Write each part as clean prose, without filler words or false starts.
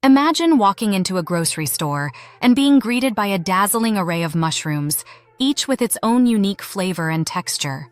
Imagine walking into a grocery store and being greeted by a dazzling array of mushrooms, each with its own unique flavor and texture.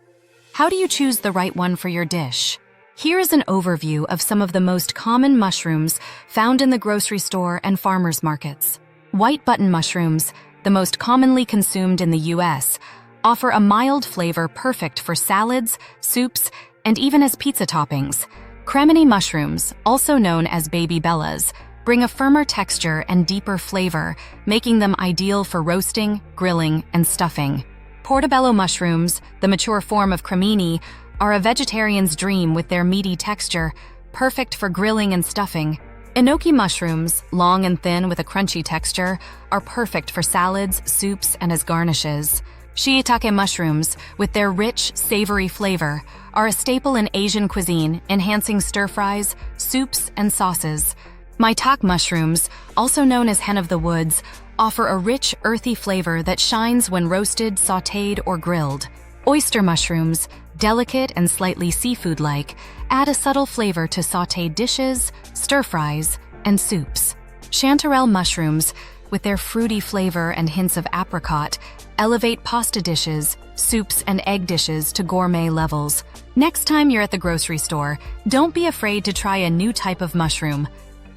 How do you choose the right one for your dish? Here is an overview of some of the most common mushrooms found in the grocery store and farmers markets. White button mushrooms, the most commonly consumed in the US, offer a mild flavor perfect for salads, soups, and even as pizza toppings. Cremini mushrooms, also known as baby bellas, bring a firmer texture and deeper flavor, making them ideal for roasting, grilling, and stuffing. Portobello mushrooms, the mature form of cremini, are a vegetarian's dream with their meaty texture, perfect for grilling and stuffing. Enoki mushrooms, long and thin with a crunchy texture, are perfect for salads, soups, and as garnishes. Shiitake mushrooms, with their rich, savory flavor, are a staple in Asian cuisine, enhancing stir-fries, soups, and sauces. Maitake mushrooms, also known as hen of the woods, offer a rich, earthy flavor that shines when roasted, sautéed, or grilled. Oyster mushrooms, delicate and slightly seafood-like, add a subtle flavor to sautéed dishes, stir-fries, and soups. Chanterelle mushrooms, with their fruity flavor and hints of apricot, elevate pasta dishes, soups, and egg dishes to gourmet levels. Next time you're at the grocery store, don't be afraid to try a new type of mushroom.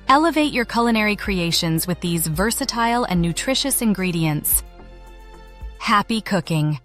Elevate your culinary creations with these versatile and nutritious ingredients. Happy cooking!